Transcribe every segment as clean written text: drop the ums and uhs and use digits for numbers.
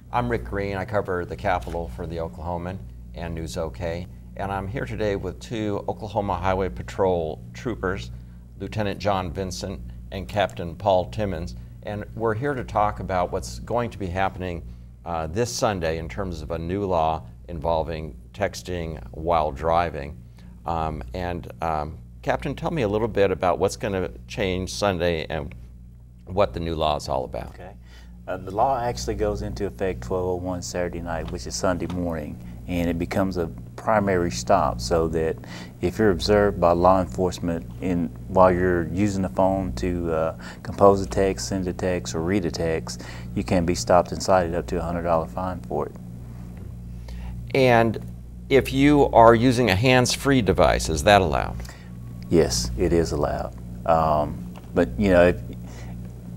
I'm Rick Green. I cover the Capitol for the Oklahoman and News OK. And I'm here today with two Oklahoma Highway Patrol troopers, Lieutenant John Vincent and Captain Paul Timmons. And we're here to talk about what's going to be happening this Sunday in terms of a new law involving texting while driving. Captain, tell me a little bit about what's going to change Sunday and what the new law is all about. Okay. The law actually goes into effect 12:01 Saturday night, which is Sunday morning, and it becomes a primary stop so that if you're observed by law enforcement while you're using the phone to compose a text, send a text, or read a text, you can be stopped and cited up to a $100 fine for it. And if you are using a hands-free device, is that allowed? Yes, it is allowed. But you know,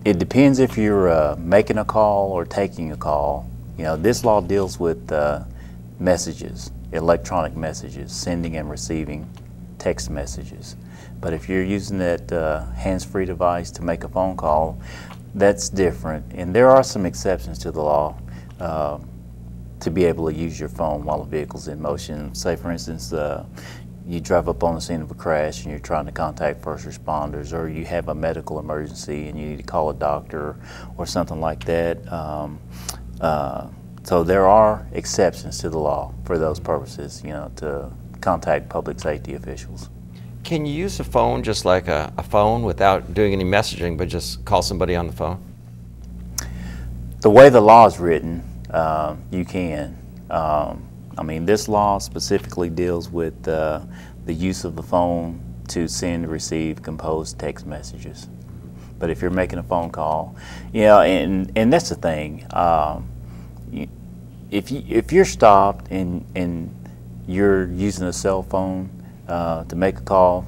it depends if you're making a call or taking a call. You know, this law deals with messages, electronic messages, sending and receiving text messages. But if you're using that hands-free device to make a phone call, that's different. And there are some exceptions to the law to be able to use your phone while the vehicle's in motion. Say, for instance, you drive up on the scene of a crash and you're trying to contact first responders, or you have a medical emergency and you need to call a doctor or something like that. So there are exceptions to the law for those purposes, you know, to contact public safety officials. Can you use a phone just like a phone without doing any messaging, but just call somebody on the phone? The way the law is written, you can. I mean, this law specifically deals with the use of the phone to send, receive, compose text messages. But if you're making a phone call, you know, and that's the thing. If you're stopped and you're using a cell phone to make a call,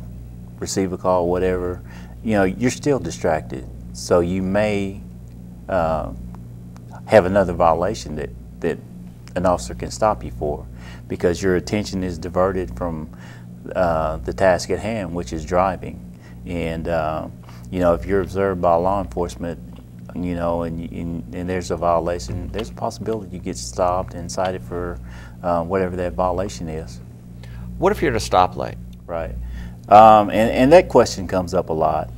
receive a call, whatever, you know, you're still distracted. So you may have another violation that an officer can stop you for, because your attention is diverted from the task at hand, which is driving. And you know, if you're observed by law enforcement, you know, and there's a violation, there's a possibility you get stopped and cited for whatever that violation is. What if you're at a stoplight? Right. And that question comes up a lot.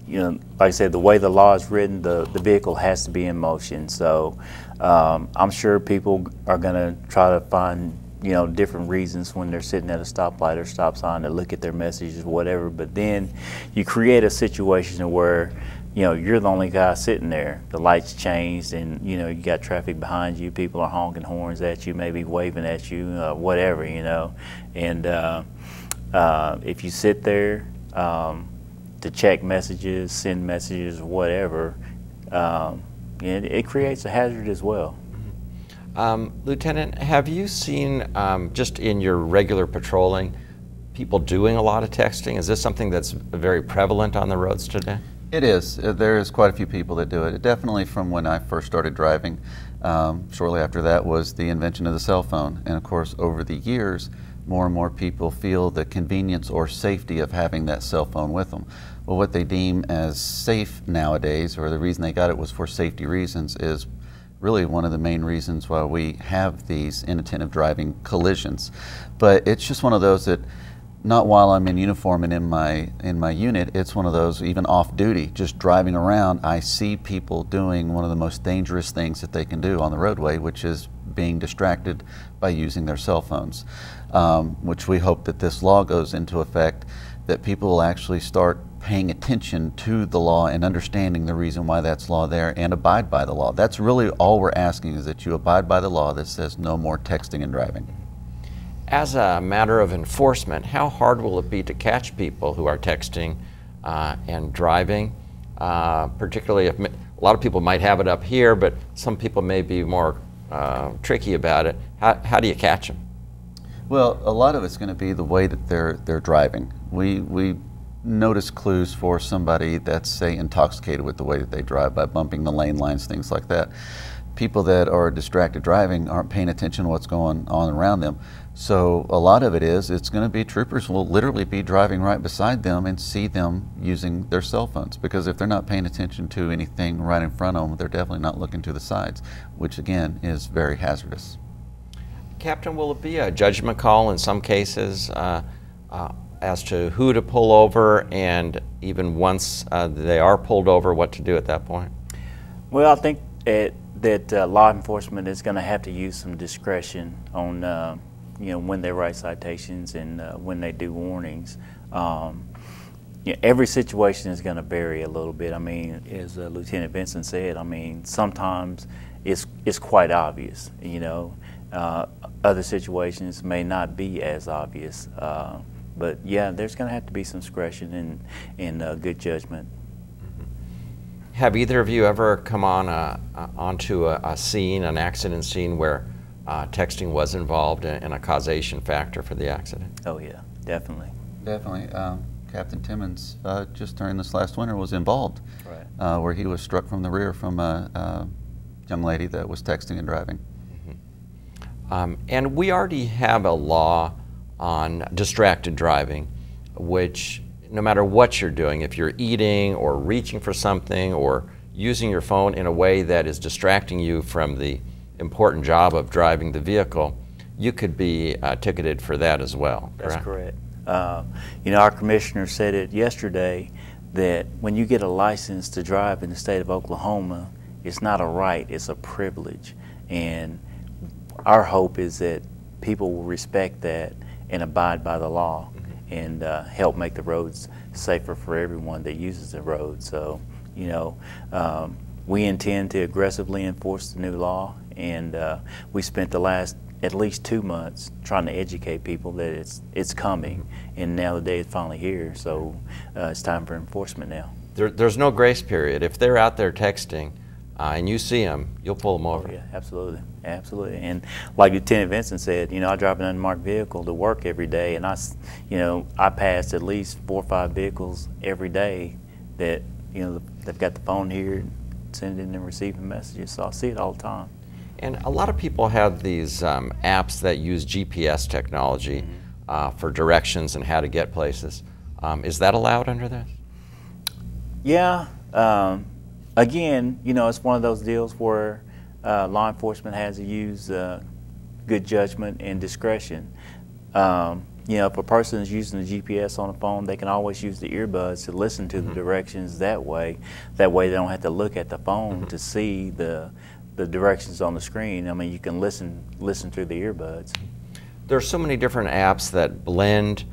You know, like I said, the way the law is written, the vehicle has to be in motion. So I'm sure people are going to try to find, you know, different reasons when they're sitting at a stoplight or stop sign to look at their messages, whatever. But then you create a situation where, you know, you're the only guy sitting there. The lights changed, and you know, you got traffic behind you. People are honking horns at you, maybe waving at you, whatever, you know. And if you sit there to check messages, send messages, whatever, it creates a hazard as well. Lieutenant, have you seen, just in your regular patrolling, people doing a lot of texting? Is this something that's very prevalent on the roads today? It is. There is quite a few people that do it. Definitely from when I first started driving. Shortly after that was the invention of the cell phone. And of course, over the years, more and more people feel the convenience or safety of having that cell phone with them. Well, what they deem as safe nowadays, or the reason they got it was for safety reasons, is really one of the main reasons why we have these inattentive driving collisions. But it's just one of those that, not while I'm in uniform and in my unit, it's one of those even off duty, just driving around, I see people doing one of the most dangerous things that they can do on the roadway, which is being distracted by using their cell phones, which we hope that this law goes into effect, that people will actually start paying attention to the law and understanding the reason why that's law there and abide by the law. That's really all we're asking, is that you abide by the law that says no more texting and driving. As a matter of enforcement, how hard will it be to catch people who are texting and driving, particularly if a lot of people might have it up here, but some people may be more tricky about it? How do you catch them? Well, a lot of it's going to be the way that they're driving. We notice clues for somebody that's, say, intoxicated with the way that they drive by bumping the lane lines, things like that. people that are distracted driving aren't paying attention to what's going on around them. So a lot of it's going to be troopers will literally be driving right beside them and see them using their cell phones, because if they're not paying attention to anything right in front of them, they're definitely not looking to the sides, which again is very hazardous. Captain, will it be a judgment call in some cases as to who to pull over, and even once they are pulled over, what to do at that point? Well, I think that law enforcement is going to have to use some discretion on you know, when they write citations and when they do warnings. You know, every situation is going to vary a little bit. I mean, as Lieutenant Vincent said, I mean, sometimes it's quite obvious, you know. Other situations may not be as obvious. But yeah, there's going to have to be some discretion and good judgment. Have either of you ever come on onto a scene, an accident scene, where texting was involved in a causation factor for the accident? Oh yeah, definitely. Definitely. Captain Timmons, just during this last winter, was involved, right. Where he was struck from the rear from a young lady that was texting and driving. Mm-hmm. And we already have a law on distracted driving, which no matter what you're doing, if you're eating or reaching for something or using your phone in a way that is distracting you from the important job of driving the vehicle, you could be ticketed for that as well. That's correct. You know, our commissioner said it yesterday that when you get a license to drive in the state of Oklahoma, it's not a right, it's a privilege. And our hope is that people will respect that and abide by the law, and help make the roads safer for everyone that uses the road. So, you know, we intend to aggressively enforce the new law, and we spent the last at least 2 months trying to educate people that it's coming, and now the day is finally here. So it's time for enforcement now. There's no grace period. If they're out there texting and you see them, you'll pull them over. Oh, yeah, absolutely, absolutely. And like Lieutenant Vincent said, you know, I drive an unmarked vehicle to work every day, and you know, I pass at least 4 or 5 vehicles every day that, you know, they've got the phone here, sending and receiving messages. So I see it all the time. And a lot of people have these apps that use GPS technology for directions and how to get places. Is that allowed under this? Yeah. Again, you know, it's one of those deals where law enforcement has to use good judgment and discretion. You know, if a person is using the GPS on the phone, they can always use the earbuds to listen to the directions that way. That way they don't have to look at the phone to see the directions on the screen. I mean, you can listen through the earbuds. There are so many different apps that blend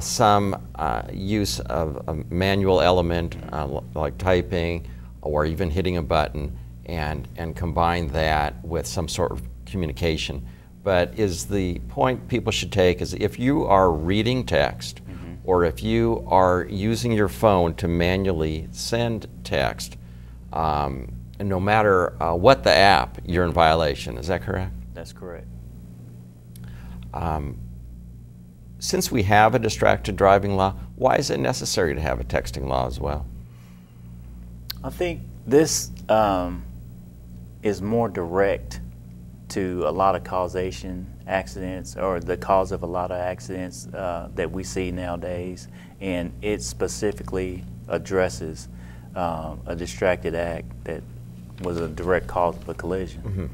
some use of a manual element like typing or even hitting a button, and combine that with some sort of communication. But is the point people should take is if you are reading text or if you are using your phone to manually send text, no matter what the app, you're in violation. Is that correct? That's correct. Since we have a distracted driving law, why is it necessary to have a texting law as well? I think this is more direct to a lot of causation accidents, or the cause of a lot of accidents that we see nowadays, and it specifically addresses a distracted act that was a direct cause of a collision.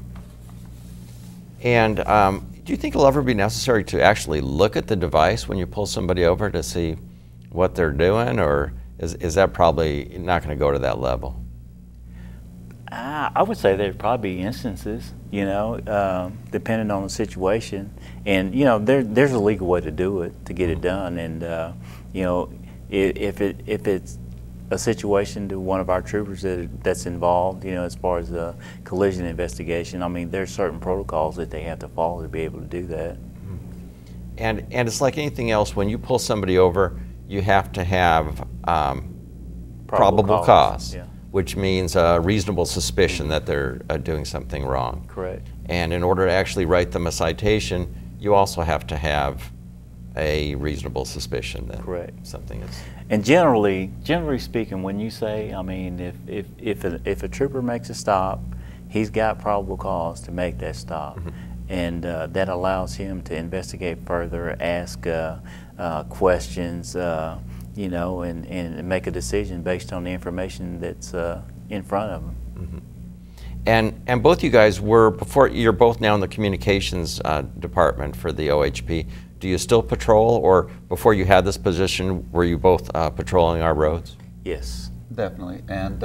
And do you think it'll ever be necessary to actually look at the device when you pull somebody over to see what they're doing, or is that probably not going to go to that level? I would say there'd probably be instances, you know, depending on the situation, and you know, there's a legal way to do it, to get it done, and you know, if it's a situation to one of our troopers that's involved, you know, as far as the collision investigation, I mean, there's certain protocols that they have to follow to be able to do that. And it's like anything else, when you pull somebody over, you have to have probable cause. Yeah. Which means a reasonable suspicion that they're doing something wrong. Correct. And in order to actually write them a citation, you also have to have a reasonable suspicion that something is. And generally speaking, when you say, I mean, if a trooper makes a stop, he's got probable cause to make that stop. And that allows him to investigate further, ask questions, you know, and make a decision based on the information that's in front of him. And both you guys were, before, you're both now in the communications department for the OHP. Do you still patrol, or before you had this position, were you both patrolling our roads? Yes. Definitely, and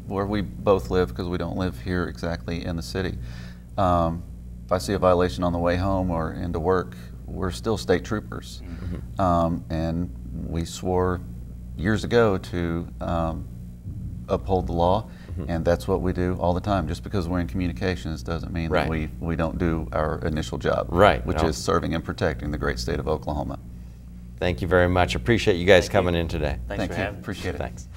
where we both live, because we don't live here exactly in the city, if I see a violation on the way home or into work, we're still state troopers. And we swore years ago to uphold the law, and that's what we do all the time. Just because we're in communications doesn't mean that we don't do our initial job, which is serving and protecting the great state of Oklahoma. Thank you very much. Appreciate you guys coming in today. Thanks for having me. Appreciate it. Thanks.